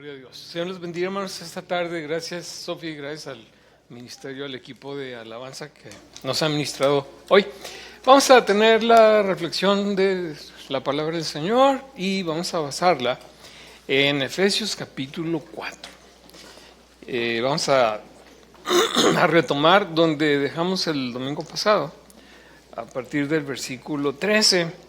Gloria a Dios. Señor les bendiga, hermanos, esta tarde. Gracias, Sofía, gracias al ministerio, al equipo de alabanza que nos ha ministrado hoy. Vamos a tener la reflexión de la palabra del Señor y vamos a basarla en Efesios capítulo 4. Vamos a retomar donde dejamos el domingo pasado, a partir del versículo 13.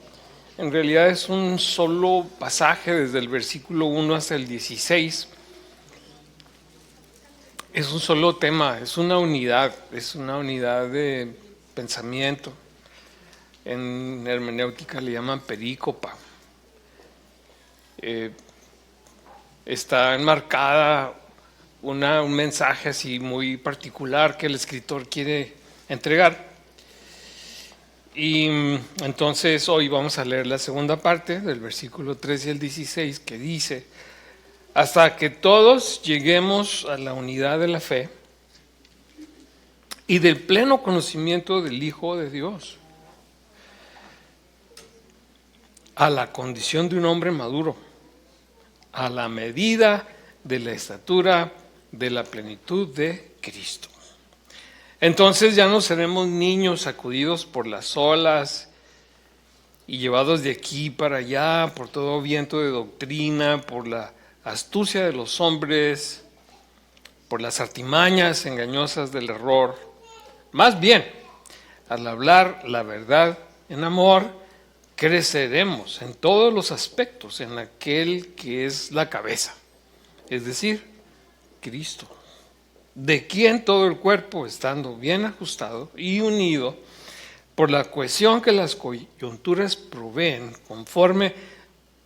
En realidad es un solo pasaje desde el versículo 1 hasta el 16. Es un solo tema, es una unidad de pensamiento. En hermenéutica le llaman perícopa. Está enmarcada un mensaje así muy particular que el escritor quiere entregar. Y entonces hoy vamos a leer la segunda parte del versículo 13 al 16 que dice: hasta que todos lleguemos a la unidad de la fe y del pleno conocimiento del Hijo de Dios, a la condición de un hombre maduro, a la medida de la estatura de la plenitud de Cristo. Entonces ya no seremos niños sacudidos por las olas y llevados de aquí para allá por todo viento de doctrina, por la astucia de los hombres, por las artimañas engañosas del error. Más bien, al hablar la verdad en amor, creceremos en todos los aspectos en aquel que es la cabeza, es decir, Cristo, de quien todo el cuerpo, estando bien ajustado y unido por la cohesión que las coyunturas proveen, conforme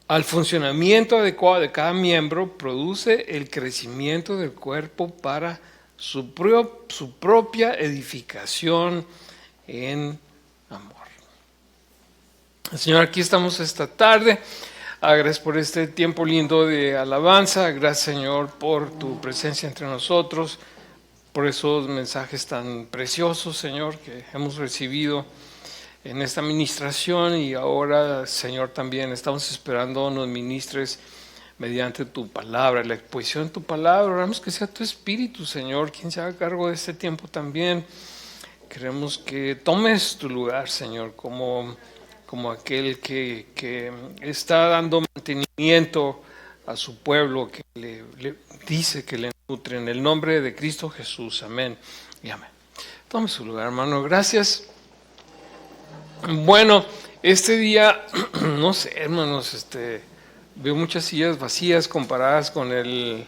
al funcionamiento adecuado de cada miembro, produce el crecimiento del cuerpo para su propia edificación en amor. Señor, aquí estamos esta tarde. Gracias por este tiempo lindo de alabanza. Gracias, Señor, por tu presencia entre nosotros, por esos mensajes tan preciosos, Señor, que hemos recibido en esta ministración. Y ahora, Señor, también estamos esperando nos ministres mediante tu palabra, la exposición de tu palabra. Oramos que sea tu Espíritu, Señor, quien se haga cargo de este tiempo también. Queremos que tomes tu lugar, Señor, como aquel que está dando mantenimiento a su pueblo, que le dice que le nutre, en el nombre de Cristo Jesús. Amén y amén. Tome su lugar, hermano. Gracias. Bueno, este día, no sé, hermanos, veo muchas sillas vacías comparadas con el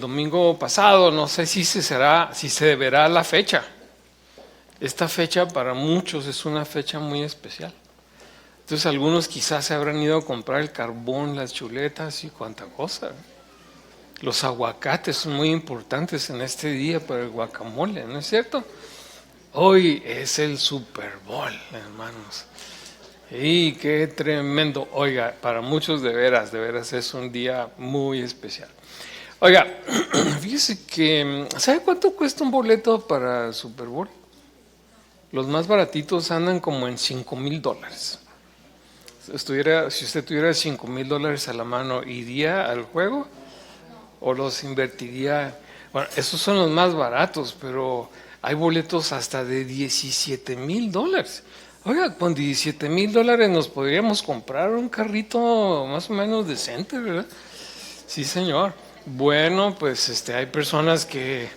domingo pasado. No sé si se deberá la fecha. Esta fecha para muchos es una fecha muy especial. Entonces algunos quizás se habrán ido a comprar el carbón, las chuletas y cuánta cosa. Los aguacates son muy importantes en este día para el guacamole, ¿no es cierto? Hoy es el Super Bowl, hermanos. Y qué tremendo. Oiga, para muchos de veras es un día muy especial. Oiga, fíjese que, ¿sabe cuánto cuesta un boleto para el Super Bowl? Los más baratitos andan como en $5,000. Si usted tuviera $5,000 a la mano, ¿iría al juego o los invertiría? Bueno, esos son los más baratos, pero hay boletos hasta de $17,000. Oiga, con $17,000 nos podríamos comprar un carrito más o menos decente, ¿verdad? Sí, señor. Bueno, pues hay personas que,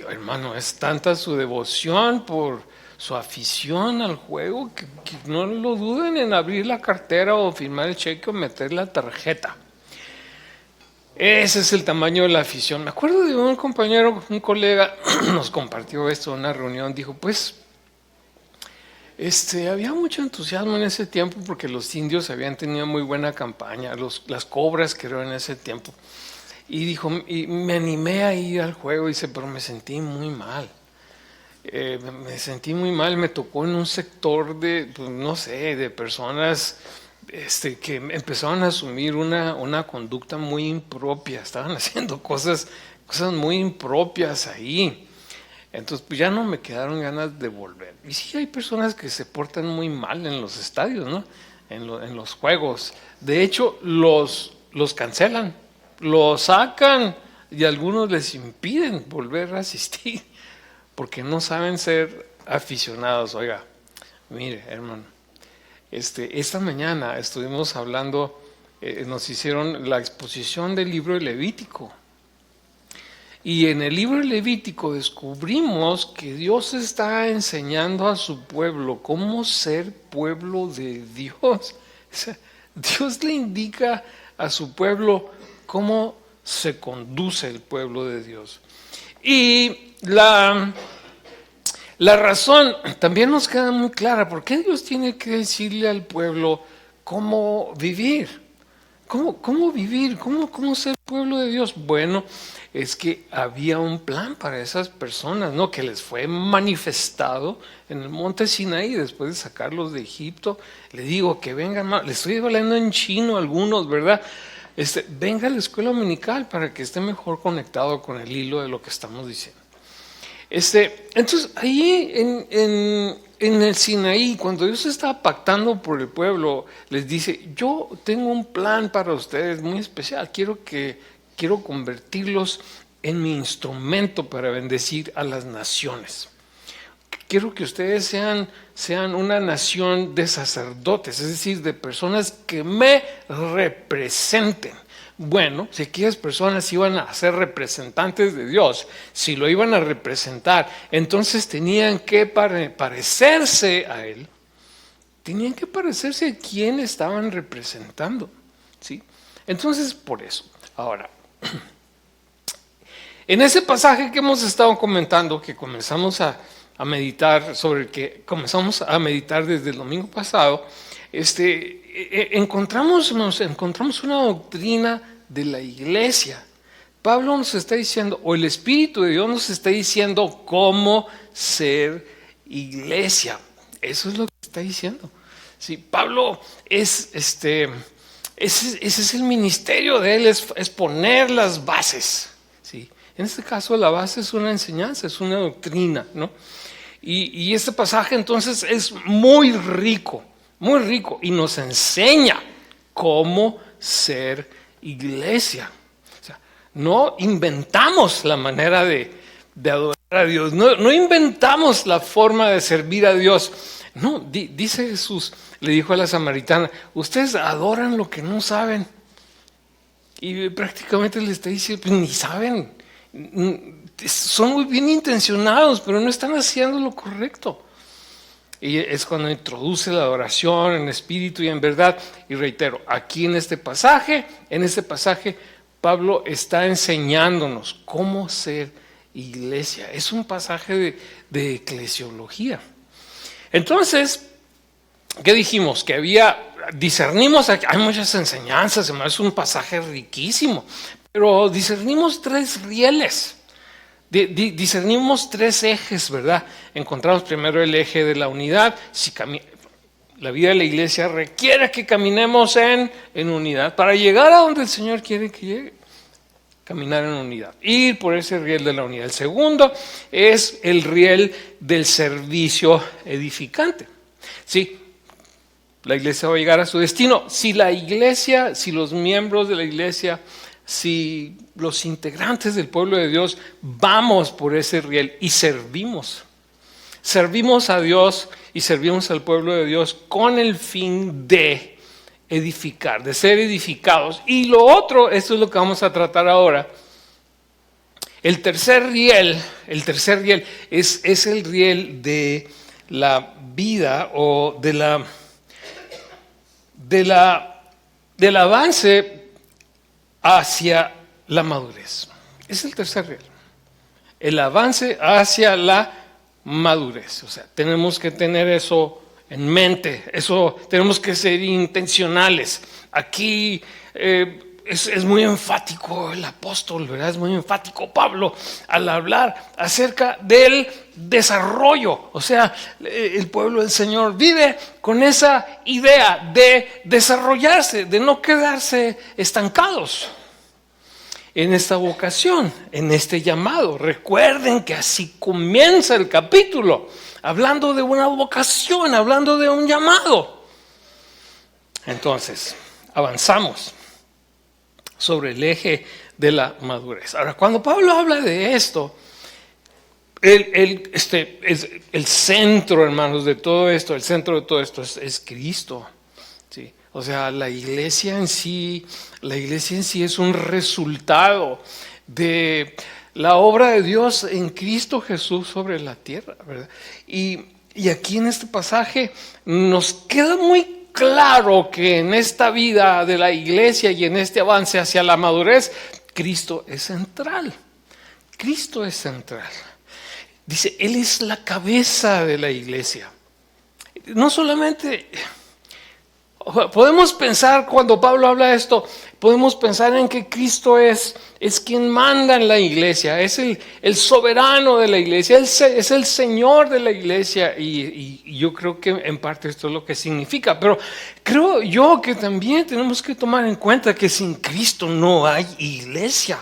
hermano, es tanta su devoción por su afición al juego que no lo duden en abrir la cartera o firmar el cheque o meter la tarjeta. Ese es el tamaño de la afición. Me acuerdo de un compañero, un colega, nos compartió esto en una reunión. Dijo, pues, había mucho entusiasmo en ese tiempo porque los indios habían tenido muy buena campaña, las cobras creo en ese tiempo. Y dijo, y me animé a ir al juego, dice, pero me sentí muy mal. Me tocó en un sector de, pues, no sé, de personas que empezaron a asumir una conducta muy impropia, estaban haciendo cosas muy impropias ahí. Entonces pues ya no me quedaron ganas de volver. Y sí hay personas que se portan muy mal en los estadios, ¿no? En los juegos. De hecho, los los cancelan, los sacan y a algunos les impiden volver a asistir porque no saben ser aficionados. Oiga, mire, hermano, esta mañana estuvimos hablando, nos hicieron la exposición del libro de Levítico. Y en el libro de Levítico descubrimos que Dios está enseñando a su pueblo cómo ser pueblo de Dios. O sea, Dios le indica a su pueblo cómo se conduce el pueblo de Dios. Y la razón también nos queda muy clara. ¿Por qué Dios tiene que decirle al pueblo cómo vivir? ¿Cómo vivir? ¿Cómo ser pueblo de Dios? Bueno, es que había un plan para esas personas, ¿no? Que les fue manifestado en el monte Sinaí después de sacarlos de Egipto. Le digo que vengan, les estoy hablando en chino a algunos, ¿verdad? Venga a la escuela dominical para que esté mejor conectado con el hilo de lo que estamos diciendo. Entonces, ahí en el Sinaí, cuando Dios estaba pactando por el pueblo, les dice: yo tengo un plan para ustedes muy especial, quiero convertirlos en mi instrumento para bendecir a las naciones. Quiero que ustedes sean una nación de sacerdotes, es decir, de personas que me representen. Bueno, si aquellas personas iban a ser representantes de Dios, si lo iban a representar, entonces tenían que parecerse a Él, tenían que parecerse a quien estaban representando, ¿sí? Entonces, por eso. Ahora, en ese pasaje que hemos estado comentando, que comenzamos a meditar, sobre el que comenzamos a meditar desde el domingo pasado, encontramos una doctrina de la iglesia. Pablo nos está diciendo, o el Espíritu de Dios nos está diciendo cómo ser iglesia. Eso es lo que está diciendo. Sí, Pablo ese es el ministerio de él, es poner las bases. ¿Sí? En este caso la base es una enseñanza, es una doctrina, ¿no? Y este pasaje entonces es muy rico y nos enseña cómo ser iglesia. O sea, no inventamos la manera de adorar a Dios, no inventamos la forma de servir a Dios. No, dice Jesús, le dijo a la samaritana: ustedes adoran lo que no saben. Y prácticamente le está diciendo: pues ni saben, son muy bien intencionados, pero no están haciendo lo correcto. Y es cuando introduce la adoración en espíritu y en verdad. Y reitero, aquí en este pasaje, Pablo está enseñándonos cómo ser iglesia. Es un pasaje de eclesiología. Entonces, ¿qué dijimos? Que discernimos, hay muchas enseñanzas, es un pasaje riquísimo, pero discernimos tres rieles. Discernimos tres ejes, ¿verdad? Encontramos primero el eje de la unidad. La vida de la iglesia requiere que caminemos en unidad para llegar a donde el Señor quiere que llegue. Caminar en unidad, ir por ese riel de la unidad. El segundo es el riel del servicio edificante. Sí, la iglesia va a llegar a su destino. Si los miembros de la iglesia, si los integrantes del pueblo de Dios vamos por ese riel y servimos a Dios y servimos al pueblo de Dios con el fin de edificar, de ser edificados. Y lo otro, esto es lo que vamos a tratar ahora. El tercer riel es el riel de la vida o del avance hacia la madurez. Es el tercer riel. El avance hacia la madurez. O sea, tenemos que tener eso en mente. Eso tenemos que ser intencionales. Aquí es muy enfático el apóstol, ¿verdad? Es muy enfático Pablo al hablar acerca del desarrollo. O sea, el pueblo del Señor vive con esa idea de desarrollarse, de no quedarse estancados en esta vocación, en este llamado. Recuerden que así comienza el capítulo, hablando de una vocación, hablando de un llamado. Entonces, avanzamos. sobre el eje de la madurez. Ahora, cuando Pablo habla de esto, el centro, hermanos, de todo esto, el centro de todo esto es Cristo. ¿Sí? O sea, la iglesia en sí es un resultado de la obra de Dios en Cristo Jesús sobre la tierra, ¿verdad? Y aquí en este pasaje nos queda muy claro que en esta vida de la iglesia y en este avance hacia la madurez, Cristo es central. Cristo es central. Dice, Él es la cabeza de la iglesia. No solamente... Podemos pensar, cuando Pablo habla de esto, podemos pensar en que Cristo es quien manda en la iglesia, es el soberano de la iglesia, es el Señor de la iglesia, y yo creo que en parte esto es lo que significa, pero creo yo que también tenemos que tomar en cuenta que sin Cristo no hay iglesia.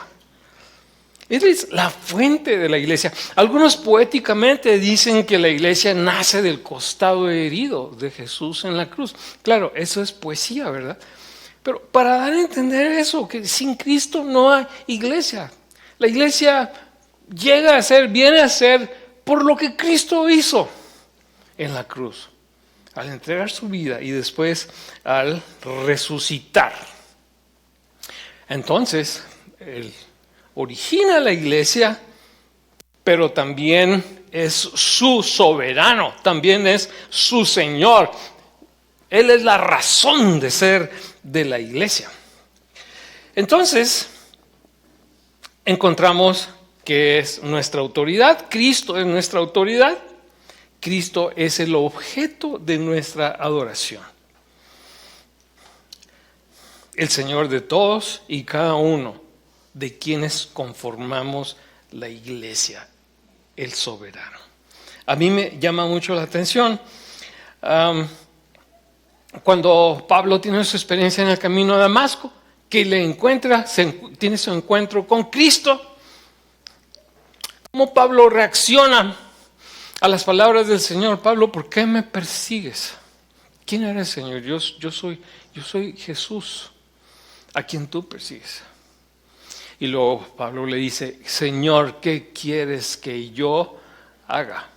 Él es la fuente de la iglesia. Algunos poéticamente dicen que la iglesia nace del costado herido de Jesús en la cruz. Claro, eso es poesía, ¿verdad? Pero para dar a entender eso, que sin Cristo no hay iglesia. La iglesia viene a ser por lo que Cristo hizo en la cruz, al entregar su vida y después al resucitar. Entonces, origina la iglesia, pero también es su soberano, también es su Señor. Él es la razón de ser de la iglesia. Entonces, encontramos que es nuestra autoridad, Cristo es nuestra autoridad, Cristo es el objeto de nuestra adoración. El Señor de todos y cada uno de quienes conformamos la iglesia, el soberano. A mí me llama mucho la atención cuando Pablo tiene su experiencia en el camino a Damasco, que tiene su encuentro con Cristo. ¿Cómo Pablo reacciona a las palabras del Señor? Pablo, ¿por qué me persigues? ¿Quién eres, Señor? Yo soy Jesús, a quien tú persigues. Y luego Pablo le dice, Señor, ¿qué quieres que yo haga?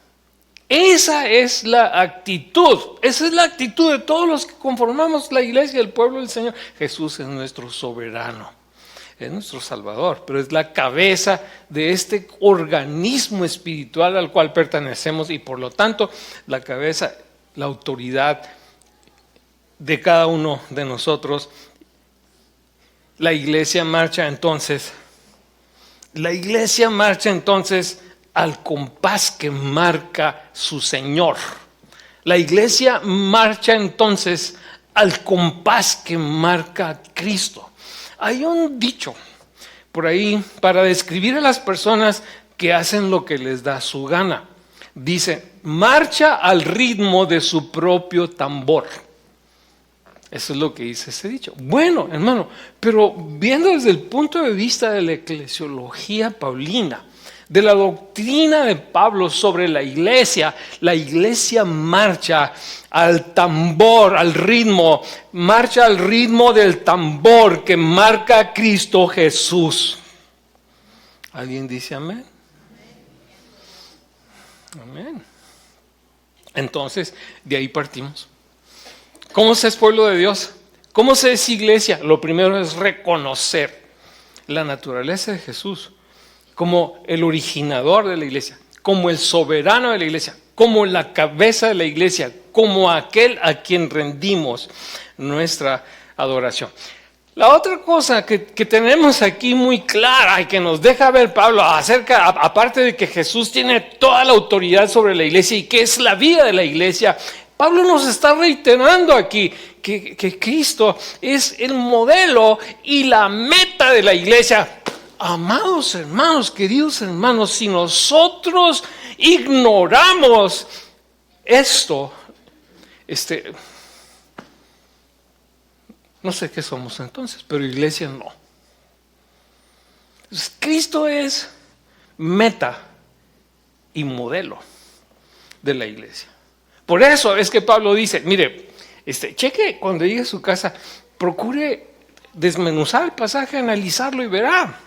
Esa es la actitud de todos los que conformamos la iglesia, el pueblo del Señor. Jesús es nuestro soberano, es nuestro Salvador, pero es la cabeza de este organismo espiritual al cual pertenecemos y por lo tanto la cabeza, la autoridad de cada uno de nosotros. La iglesia marcha entonces al compás que marca su Señor. La iglesia marcha entonces al compás que marca Cristo. Hay un dicho por ahí para describir a las personas que hacen lo que les da su gana. Dice, marcha al ritmo de su propio tambor. Eso es lo que dice ese dicho. Bueno, hermano, pero viendo desde el punto de vista de la eclesiología paulina, de la doctrina de Pablo sobre la iglesia marcha al tambor, marcha al ritmo del tambor que marca a Cristo Jesús. ¿Alguien dice amén? Amén. Entonces, de ahí partimos. ¿Cómo se es pueblo de Dios? ¿Cómo se es iglesia? Lo primero es reconocer la naturaleza de Jesús como el originador de la iglesia, como el soberano de la iglesia, como la cabeza de la iglesia, como aquel a quien rendimos nuestra adoración. La otra cosa que tenemos aquí muy clara y que nos deja ver Pablo aparte de que Jesús tiene toda la autoridad sobre la iglesia y que es la vida de la iglesia, Pablo nos está reiterando aquí que Cristo es el modelo y la meta de la iglesia. Amados hermanos, queridos hermanos, si nosotros ignoramos esto, no sé qué somos entonces, pero iglesia no. Entonces, Cristo es meta y modelo de la iglesia. Por eso es que Pablo dice, mire, cheque cuando llegue a su casa, procure desmenuzar el pasaje, analizarlo y verá.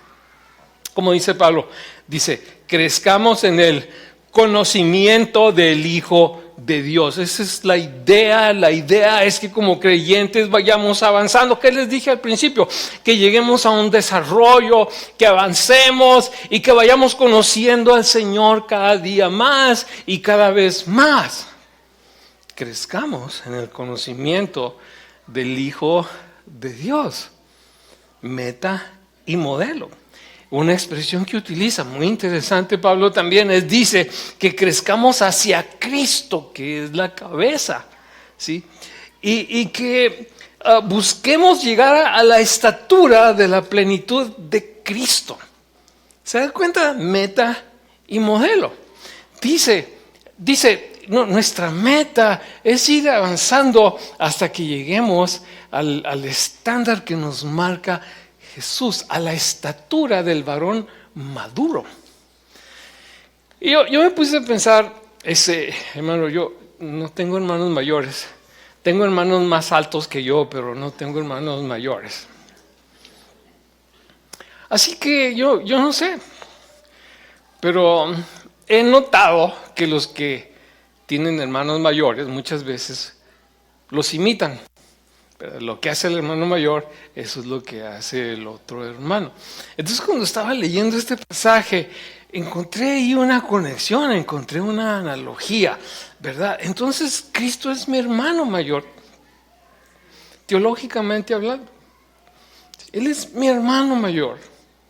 Como dice Pablo, dice, crezcamos en el conocimiento del Hijo de Dios. Esa es la idea. La idea es que como creyentes vayamos avanzando. ¿Qué les dije al principio? Que lleguemos a un desarrollo, que avancemos y que vayamos conociendo al Señor cada día más y cada vez más. Crezcamos en el conocimiento del Hijo de Dios. Meta y modelo. Una expresión que utiliza, muy interesante Pablo también, dice que crezcamos hacia Cristo, que es la cabeza, ¿sí? Y que busquemos llegar a la estatura de la plenitud de Cristo. ¿Se da cuenta? Meta y modelo. Dice, nuestra meta es ir avanzando hasta que lleguemos al estándar que nos marca Jesús, a la estatura del varón maduro. Y yo me puse a pensar, hermano, yo no tengo hermanos mayores. Tengo hermanos más altos que yo, pero no tengo hermanos mayores. Así que yo no sé. Pero he notado que los que tienen hermanos mayores muchas veces los imitan. Pero lo que hace el hermano mayor, eso es lo que hace el otro hermano. Entonces, cuando estaba leyendo este pasaje, encontré ahí una conexión, encontré una analogía, ¿verdad? Entonces, Cristo es mi hermano mayor, teológicamente hablando. Él es mi hermano mayor,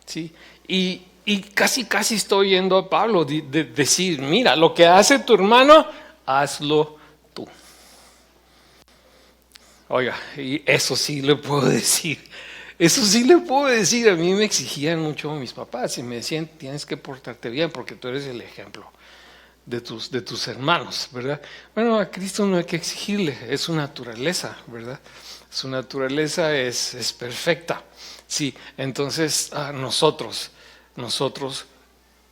¿sí? Y casi estoy yendo a Pablo de decir, mira, lo que hace tu hermano, hazlo tú. Oiga, y eso sí le puedo decir. A mí me exigían mucho mis papás y me decían, tienes que portarte bien porque tú eres el ejemplo de tus hermanos, ¿verdad? Bueno, a Cristo no hay que exigirle, es su naturaleza, ¿verdad? Su naturaleza es perfecta. Sí, entonces nosotros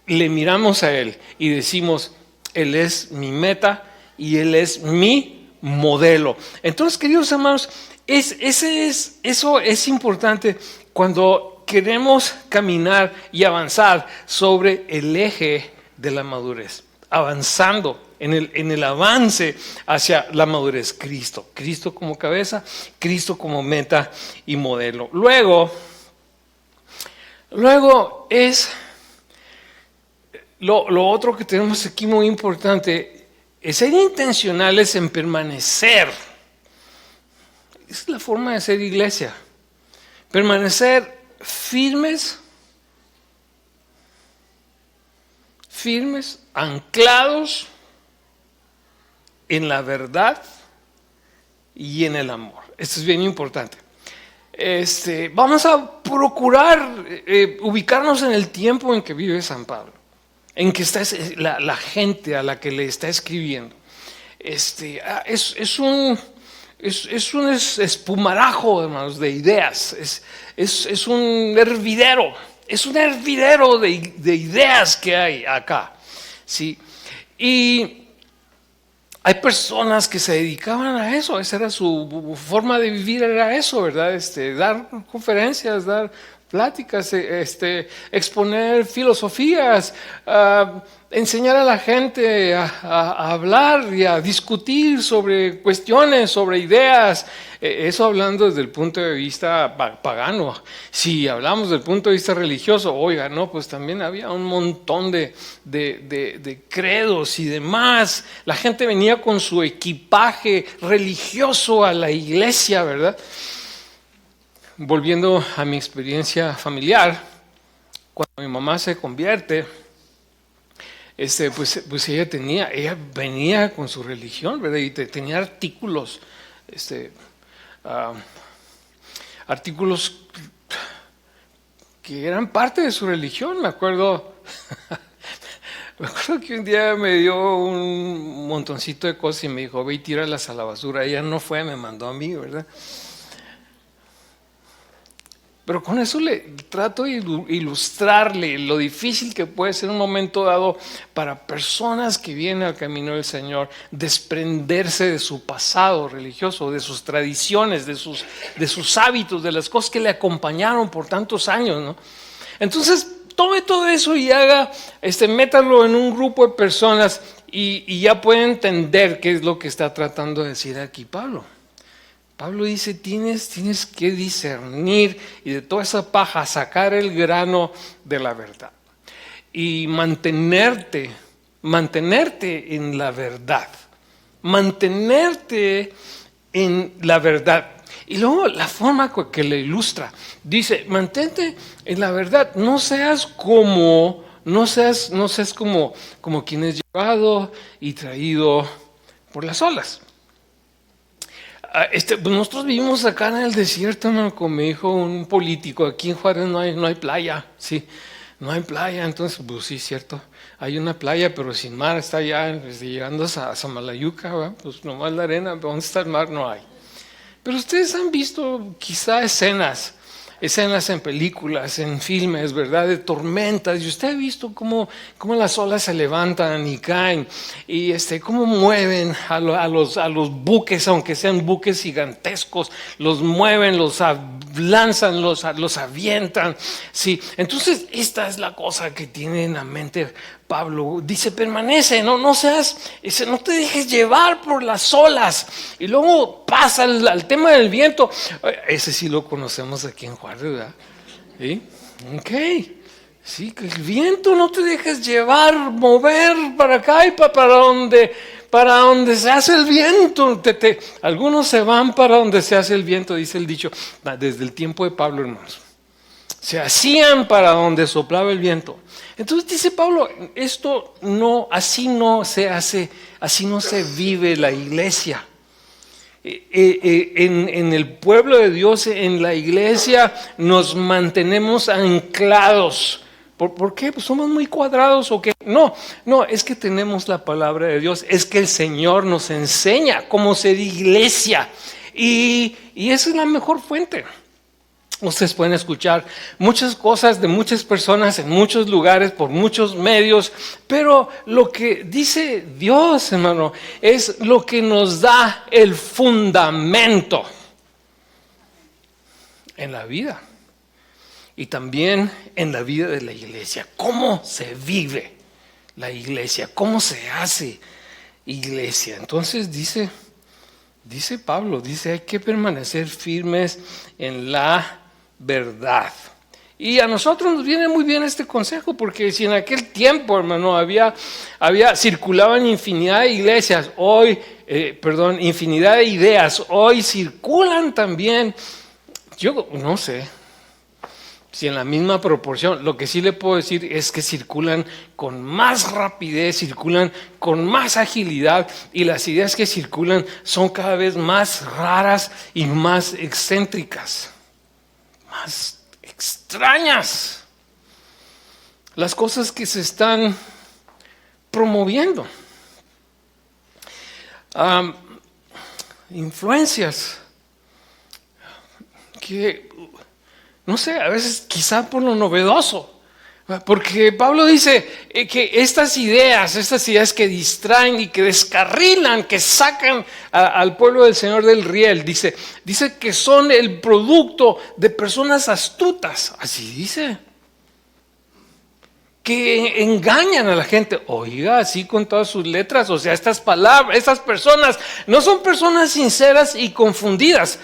le miramos a Él y decimos, Él es mi meta y Él es mi modelo. Entonces, queridos hermanos, eso es importante cuando queremos caminar y avanzar sobre el eje de la madurez, avanzando en el avance hacia la madurez. Cristo como cabeza, Cristo como meta y modelo. Luego es lo otro que tenemos aquí muy importante. Es ser intencionales en permanecer. Es la forma de ser iglesia. Permanecer firmes, anclados en la verdad y en el amor. Esto es bien importante. Vamos a procurar ubicarnos en el tiempo en que vive San Pablo, en que está la gente a la que le está escribiendo. Es un espumarajo, hermanos, de ideas. Es un hervidero. Es un hervidero de ideas que hay acá. ¿Sí? Y hay personas que se dedicaban a eso. Esa era su forma de vivir, era eso, ¿verdad? Dar conferencias, dar pláticas, exponer filosofías, enseñar a la gente a hablar y a discutir sobre cuestiones, sobre ideas. Eso hablando desde el punto de vista pagano. Si hablamos del punto de vista religioso, oiga, no, pues también había un montón de credos y demás. La gente venía con su equipaje religioso a la iglesia, ¿verdad? Volviendo a mi experiencia familiar, cuando mi mamá se convierte, pues ella venía con su religión, ¿verdad? Y tenía artículos, artículos que eran parte de su religión. Me acuerdo que un día me dio un montoncito de cosas y me dijo, ve y tíralas a la basura. Ella no fue, me mandó a mí, ¿verdad? Pero con eso le trato de ilustrarle lo difícil que puede ser un momento dado para personas que vienen al camino del Señor, desprenderse de su pasado religioso, de sus tradiciones, de sus hábitos, de las cosas que le acompañaron por tantos años, ¿no? Entonces, tome todo eso y métalo en un grupo de personas y ya puede entender qué es lo que está tratando de decir aquí Pablo. Pablo dice, tienes que discernir y de toda esa paja sacar el grano de la verdad. Y mantenerte en la verdad. Mantenerte en la verdad. Y luego la forma que le ilustra, dice, mantente en la verdad, no seas como quien es llevado y traído por las olas. Pues nosotros vivimos acá en el desierto, ¿no? Como me dijo un político, aquí en Juárez no hay playa, sí, no hay playa. Entonces, pues sí, cierto, hay una playa, pero sin mar, está allá, llegando a Samalayuca, ¿verdad? Pues nomás la arena, pero ¿dónde está el mar? No hay. Pero ustedes han visto quizá escenas en películas, en filmes, ¿verdad? De tormentas. Y usted ha visto cómo las olas se levantan y caen. Y cómo mueven a los buques, aunque sean buques gigantescos. Los mueven, los lanzan, los avientan. Sí. Entonces, esta es la cosa que tiene en la mente Pablo. Dice, permanece, no te dejes llevar por las olas. Y luego pasa al tema del viento. Ese sí lo conocemos aquí en Juárez, ¿verdad? ¿Sí? Ok. Sí, que el viento no te dejes llevar, mover para acá y para donde se hace el viento. Algunos se van para donde se hace el viento, dice el dicho, desde el tiempo de Pablo, hermanos. Se hacían para donde soplaba el viento. Entonces dice Pablo, así no se hace, así no se vive la iglesia. En el pueblo de Dios, en la iglesia, nos mantenemos anclados. ¿Por qué? Pues somos muy cuadrados o qué. No, es que tenemos la palabra de Dios, es que el Señor nos enseña cómo ser iglesia. Y esa es la mejor fuente. Ustedes pueden escuchar muchas cosas de muchas personas en muchos lugares, por muchos medios, pero lo que dice Dios, hermano, es lo que nos da el fundamento en la vida y también en la vida de la iglesia. ¿Cómo se vive la iglesia? ¿Cómo se hace iglesia? Entonces dice Pablo, hay que permanecer firmes en la verdad. Y a nosotros nos viene muy bien este consejo, porque si en aquel tiempo, hermano, circulaban infinidad de iglesias, infinidad de ideas, hoy circulan también, yo no sé si en la misma proporción. Lo que sí le puedo decir es que circulan con más rapidez, circulan con más agilidad, y las ideas que circulan son cada vez más raras y más excéntricas, más extrañas. Las cosas que se están promoviendo, influencias que, no sé, a veces quizá por lo novedoso. Porque Pablo dice que estas ideas que distraen y que descarrilan, que sacan al pueblo del Señor del riel, dice que son el producto de personas astutas, así dice, que engañan a la gente. Oiga, así con todas sus letras. O sea, estas personas no son personas sinceras y confundidas.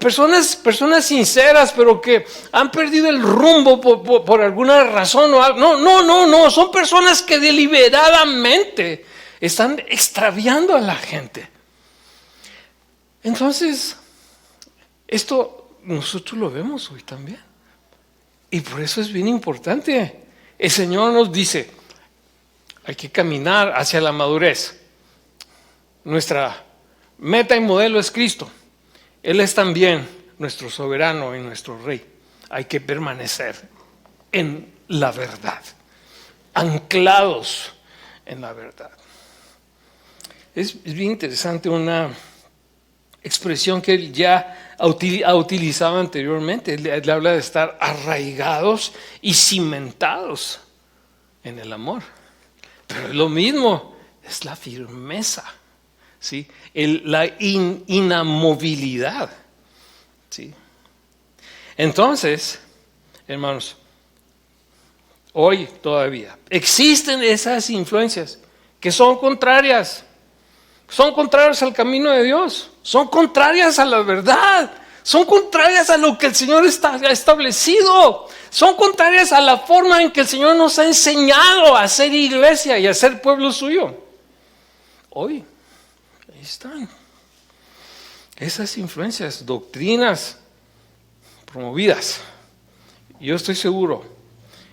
Personas sinceras, pero que han perdido el rumbo por alguna razón o algo. No. Son personas que deliberadamente están extraviando a la gente. Entonces, esto nosotros lo vemos hoy también. Y por eso es bien importante. El Señor nos dice, hay que caminar hacia la madurez. Nuestra meta y modelo es Cristo. Él es también nuestro soberano y nuestro rey. Hay que permanecer en la verdad, anclados en la verdad. Es bien interesante una expresión que él ya ha utilizado anteriormente. Él habla de estar arraigados y cimentados en el amor. Pero es lo mismo, es la firmeza, ¿sí? La inamovilidad, ¿sí? Entonces, hermanos, hoy todavía existen esas influencias que son contrarias al camino de Dios, son contrarias a la verdad, son contrarias a lo que el Señor ha establecido, son contrarias a la forma en que el Señor nos ha enseñado a ser iglesia y a ser pueblo suyo. Hoy, ahí están esas influencias, doctrinas promovidas. Yo estoy seguro,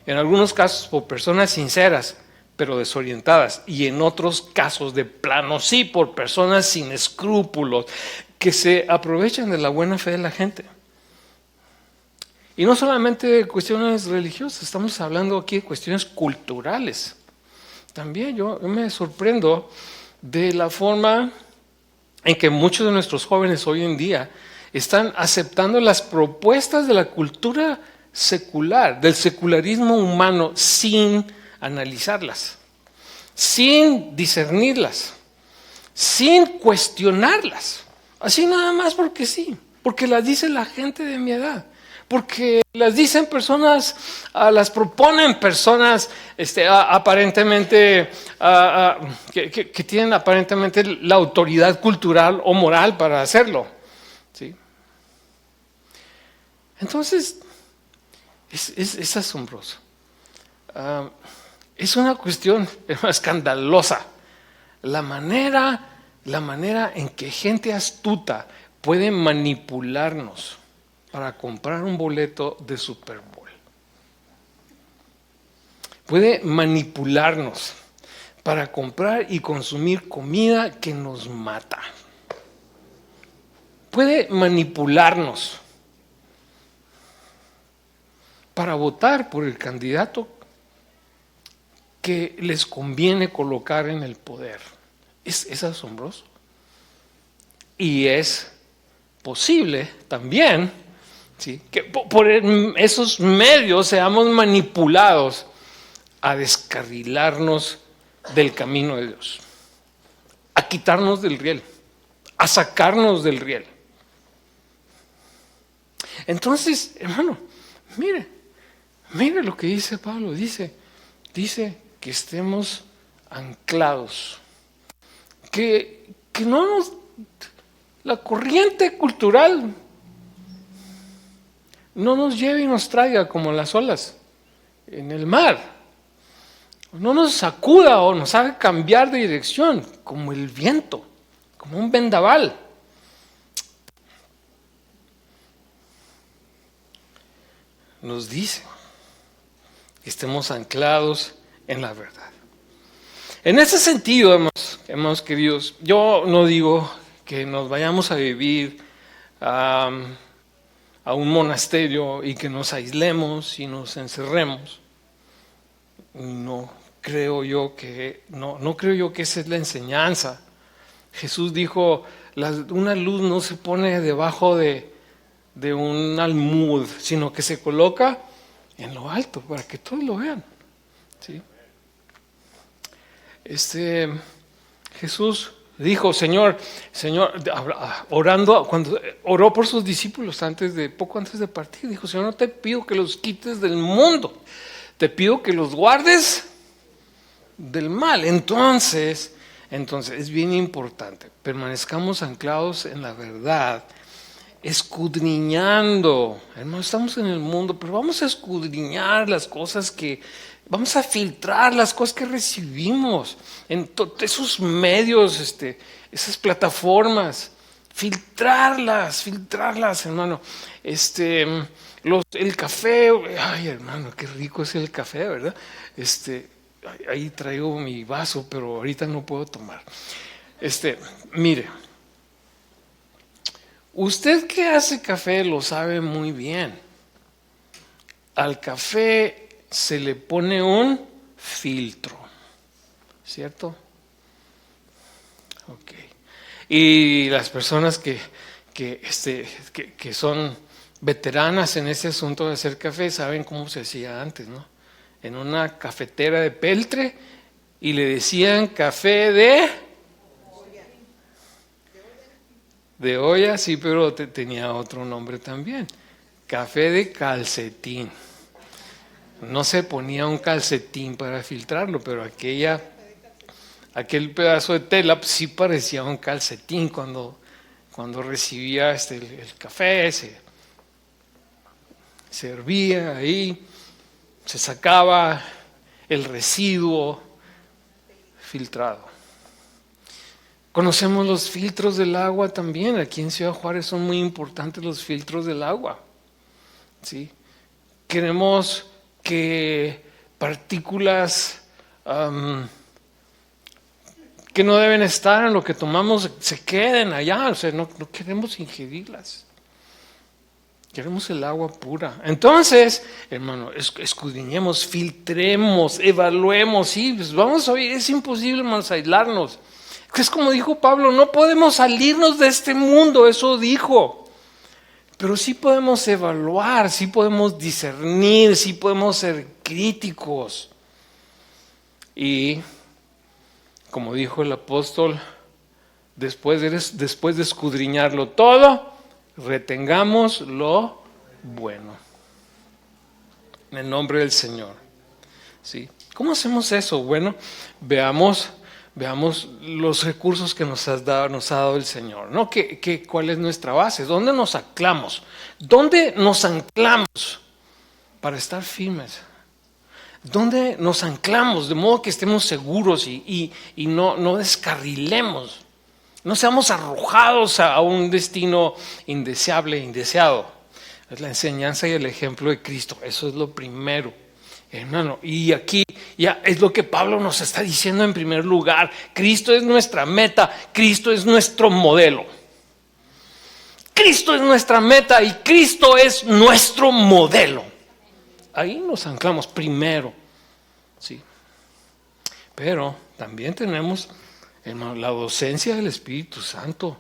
en algunos casos por personas sinceras, pero desorientadas, y en otros casos de plano sí, por personas sin escrúpulos, que se aprovechan de la buena fe de la gente. Y no solamente de cuestiones religiosas, estamos hablando aquí de cuestiones culturales. También yo me sorprendo de la forma en que muchos de nuestros jóvenes hoy en día están aceptando las propuestas de la cultura secular, del secularismo humano, sin analizarlas, sin discernirlas, sin cuestionarlas, así nada más porque sí, porque las dice la gente de mi edad, porque las dicen personas, las proponen personas aparentemente que tienen aparentemente la autoridad cultural o moral para hacerlo, ¿sí? Entonces es asombroso. Es una cuestión escandalosa la manera en que gente astuta puede manipularnos para comprar un boleto de Super Bowl. Puede manipularnos para comprar y consumir comida que nos mata. Puede manipularnos para votar por el candidato que les conviene colocar en el poder. Es asombroso. Y es posible también, ¿sí?, que por esos medios seamos manipulados a descarrilarnos del camino de Dios, a quitarnos del riel, a sacarnos del riel. Entonces, hermano, mire lo que dice Pablo, dice que estemos anclados, que no la corriente cultural no nos lleve y nos traiga como las olas en el mar, no nos sacuda o nos haga cambiar de dirección como el viento, como un vendaval. Nos dice que estemos anclados en la verdad. En ese sentido, hemos queridos, yo no digo que nos vayamos a vivir a un monasterio y que nos aislemos y nos encerremos. No creo yo que esa es la enseñanza. Jesús dijo, una luz no se pone debajo de un almud, sino que se coloca en lo alto para que todos lo vean, ¿sí? Jesús dijo, Señor, orando, cuando oró por sus discípulos poco antes de partir, dijo, Señor, no te pido que los quites del mundo, te pido que los guardes del mal. Entonces es bien importante, permanezcamos anclados en la verdad, escudriñando. Hermano, estamos en el mundo, pero vamos a escudriñar las cosas vamos a filtrar las cosas que recibimos en esos medios, esas plataformas, filtrarlas, hermano. El café, ay, hermano, qué rico es el café, ¿verdad? Ahí traigo mi vaso, pero ahorita no puedo tomar. Mire, usted que hace café lo sabe muy bien. Al café se le pone un filtro, ¿cierto? Ok. Y las personas que que son veteranas en ese asunto de hacer café, saben cómo se hacía antes, ¿no? En una cafetera de peltre, y le decían café de olla, sí, pero tenía otro nombre también. Café de calcetín. No se ponía un calcetín para filtrarlo, pero aquel pedazo de tela pues, sí parecía un calcetín cuando recibía el café, se hervía ahí, se sacaba el residuo filtrado. Conocemos los filtros del agua también. Aquí en Ciudad Juárez son muy importantes los filtros del agua. ¿Sí? Queremos que partículas que no deben estar en lo que tomamos se queden allá. O sea, no queremos ingerirlas. Queremos el agua pura. Entonces, hermano, escudriñemos, filtremos, evaluemos. Sí, pues vamos a oír, es imposible, hermanos, aislarnos. Es como dijo Pablo, no podemos salirnos de este mundo, eso dijo. Pero sí podemos evaluar, sí podemos discernir, sí podemos ser críticos. Y, como dijo el apóstol, después de escudriñarlo todo, retengamos lo bueno. En el nombre del Señor. ¿Sí? ¿Cómo hacemos eso? Bueno, veamos los recursos que nos ha dado el Señor, ¿no? ¿Cuál es nuestra base? ¿Dónde nos anclamos? ¿Dónde nos anclamos para estar firmes? ¿Dónde nos anclamos de modo que estemos seguros y no descarrilemos? No seamos arrojados a un destino indeseable, indeseado. Es la enseñanza y el ejemplo de Cristo. Eso es lo primero, hermano. Y aquí ya es lo que Pablo nos está diciendo en primer lugar. Cristo es nuestra meta. Cristo es nuestro modelo. Cristo es nuestra meta y Cristo es nuestro modelo. Ahí nos anclamos primero. Sí. Pero también tenemos, hermano, la docencia del Espíritu Santo.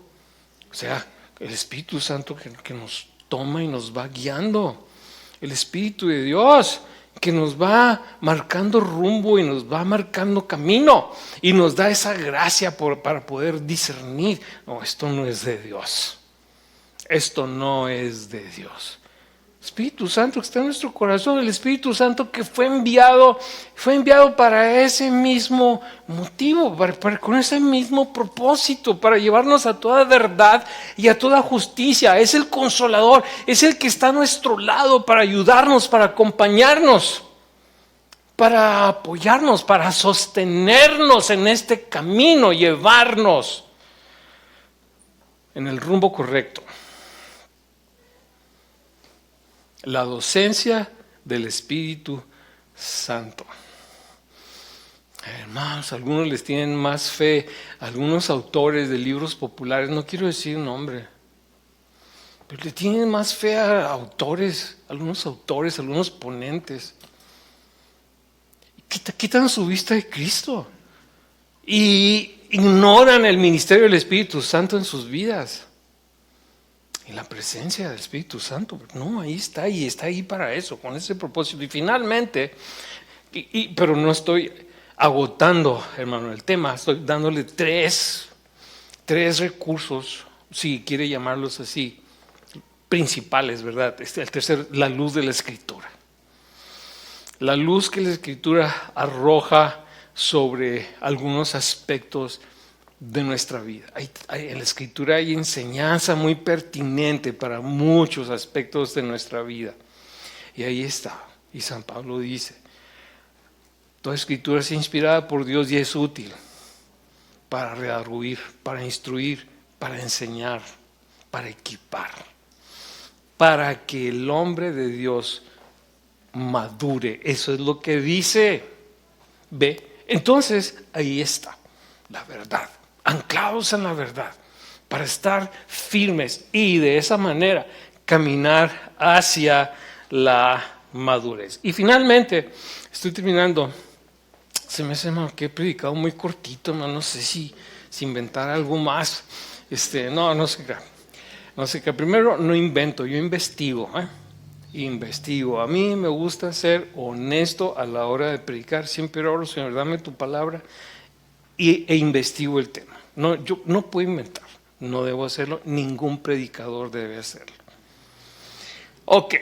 O sea, el Espíritu Santo que nos toma y nos va guiando. El Espíritu de Dios que nos va marcando rumbo y nos va marcando camino. Y nos da esa gracia para poder discernir. No, esto no es de Dios. Esto no es de Dios. Espíritu Santo que está en nuestro corazón, el Espíritu Santo que fue enviado para ese mismo motivo, con ese mismo propósito, para llevarnos a toda verdad y a toda justicia. Es el consolador, es el que está a nuestro lado para ayudarnos, para acompañarnos, para apoyarnos, para sostenernos en este camino, llevarnos en el rumbo correcto. La docencia del Espíritu Santo. Hermanos, algunos les tienen más fe, algunos autores de libros populares, no quiero decir nombre, pero le tienen más fe a algunos ponentes. Quitan su vista de Cristo y ignoran el ministerio del Espíritu Santo en sus vidas. Y la presencia del Espíritu Santo, no, ahí está, y está ahí para eso, con ese propósito. Y finalmente, pero no estoy agotando, hermano, el tema, estoy dándole tres recursos, si quiere llamarlos así, principales, ¿verdad? El tercero, la luz de la Escritura. La luz que la Escritura arroja sobre algunos aspectos de nuestra vida. En la Escritura hay enseñanza muy pertinente para muchos aspectos de nuestra vida. Y ahí está. Y San Pablo dice, toda Escritura es inspirada por Dios y es útil para redarguir, para instruir, para enseñar, para equipar, para que el hombre de Dios madure. Eso es lo que dice. ¿Ve? Entonces, ahí está la verdad. Anclados en la verdad, para estar firmes y de esa manera caminar hacia la madurez. Y finalmente, estoy terminando. Se me hace que he predicado muy cortito, no sé si inventar algo más. No sé. No sé qué, primero no invento, yo investigo. Investigo. A mí me gusta ser honesto a la hora de predicar. Siempre oro, Señor, dame tu palabra e investigo el tema. No, yo no puedo inventar, no debo hacerlo, ningún predicador debe hacerlo. Ok,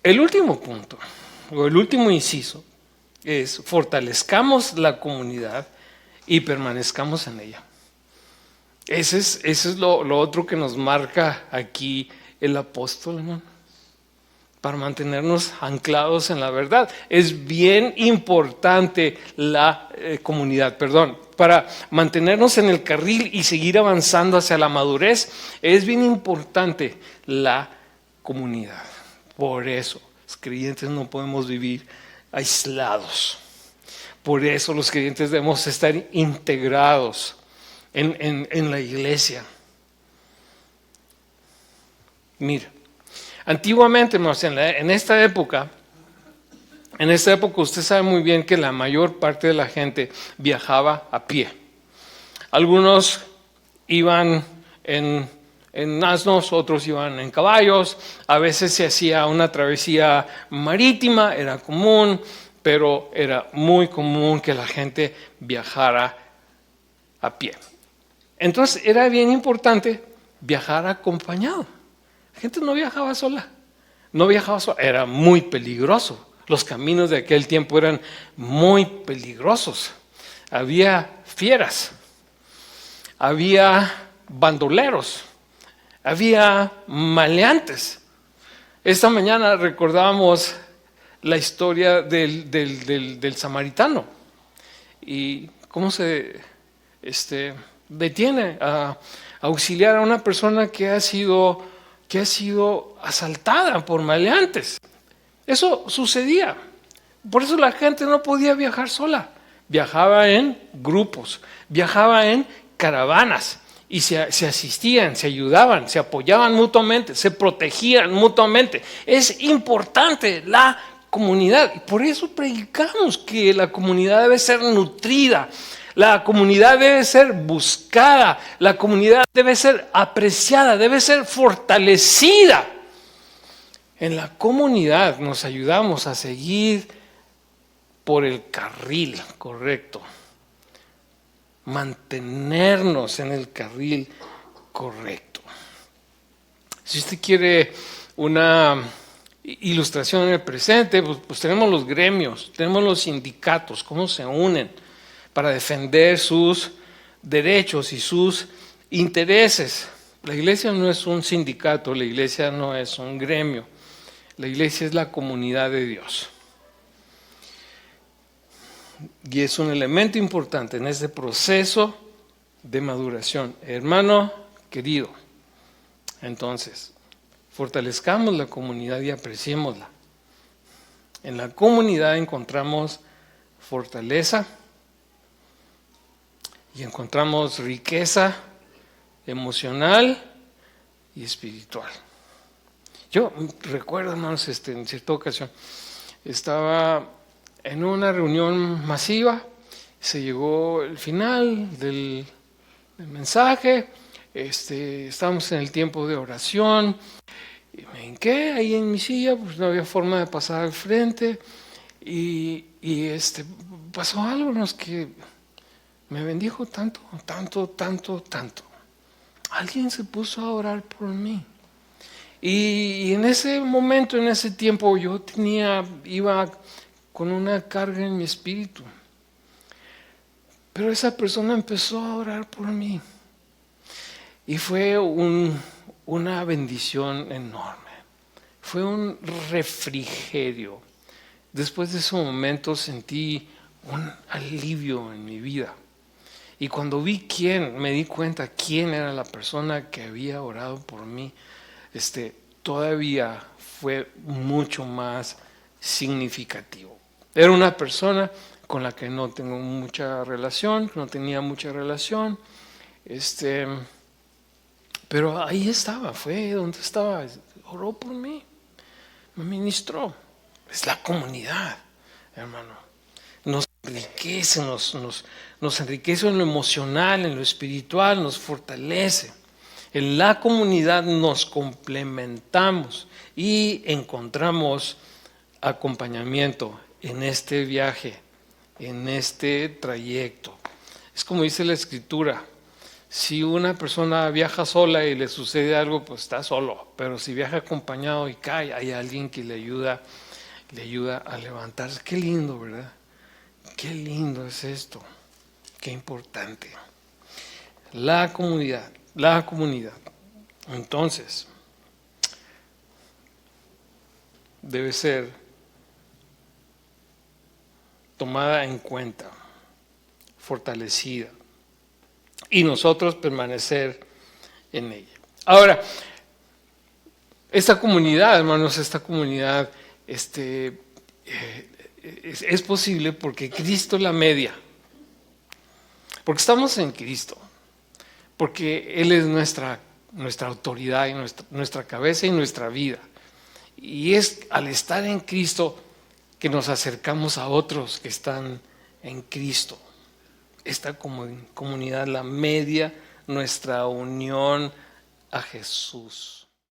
el último punto, o el último inciso, es fortalezcamos la comunidad y permanezcamos en ella. Ese es lo otro que nos marca aquí el apóstol, hermano, para mantenernos anclados en la verdad. Es bien importante la comunidad, para mantenernos en el carril y seguir avanzando hacia la madurez, es bien importante la comunidad. Por eso, los creyentes no podemos vivir aislados. Por eso los creyentes debemos estar integrados en la iglesia. Mira, antiguamente, en esta época usted sabe muy bien que la mayor parte de la gente viajaba a pie. Algunos iban en asnos, otros iban en caballos, a veces se hacía una travesía marítima, era común, pero era muy común que la gente viajara a pie. Entonces era bien importante viajar acompañado. La gente no viajaba sola, era muy peligroso. Los caminos de aquel tiempo eran muy peligrosos. Había fieras, había bandoleros, había maleantes. Esta mañana recordábamos la historia del samaritano y cómo se detiene a auxiliar a una persona que ha sido asaltada por maleantes. Eso sucedía. Por eso la gente no podía viajar sola. Viajaba en grupos, viajaba en caravanas y se asistían, se ayudaban, se apoyaban mutuamente, se protegían mutuamente. Es importante la comunidad y por eso predicamos que la comunidad debe ser nutrida. La comunidad debe ser buscada, la comunidad debe ser apreciada, debe ser fortalecida. En la comunidad nos ayudamos a seguir por el carril correcto, mantenernos en el carril correcto. Si usted quiere una ilustración en el presente, pues tenemos los gremios, tenemos los sindicatos, cómo se unen para defender sus derechos y sus intereses. La iglesia no es un sindicato, la iglesia no es un gremio, la iglesia es la comunidad de Dios. Y es un elemento importante en este proceso de maduración. Hermano querido, entonces, fortalezcamos la comunidad y apreciémosla. En la comunidad encontramos fortaleza y encontramos riqueza emocional y espiritual. Yo recuerdo, hermanos, en cierta ocasión estaba en una reunión masiva, se llegó el final del mensaje, estábamos en el tiempo de oración, y me hinqué ahí en mi silla, pues no había forma de pasar al frente, y pasó algo, hermanos, que me bendijo tanto. Alguien se puso a orar por mí. Y en ese momento, en ese tiempo, yo iba con una carga en mi espíritu. Pero esa persona empezó a orar por mí. Y fue una bendición enorme. Fue un refrigerio. Después de ese momento sentí un alivio en mi vida. Y cuando me di cuenta quién era la persona que había orado por mí, todavía fue mucho más significativo. Era una persona con la que no tengo mucha relación, no tenía mucha relación, pero ahí estaba, fue donde estaba, oró por mí, me ministró. Es la comunidad, hermano. Nos enriquece, nos enriquece en lo emocional, en lo espiritual, nos fortalece. En la comunidad nos complementamos y encontramos acompañamiento en este viaje, en este trayecto. Es como dice la Escritura, si una persona viaja sola y le sucede algo, pues está solo, pero si viaja acompañado y cae, hay alguien que le ayuda a levantarse. Qué lindo, ¿verdad? Qué lindo es esto, qué importante. La comunidad. Entonces, debe ser tomada en cuenta, fortalecida, y nosotros permanecer en ella. Ahora, esta comunidad, hermanos, es posible porque Cristo la media, porque estamos en Cristo, porque Él es nuestra autoridad y nuestra cabeza y nuestra vida. Y es al estar en Cristo que nos acercamos a otros que están en Cristo. Esta comunidad la media nuestra unión a Jesús.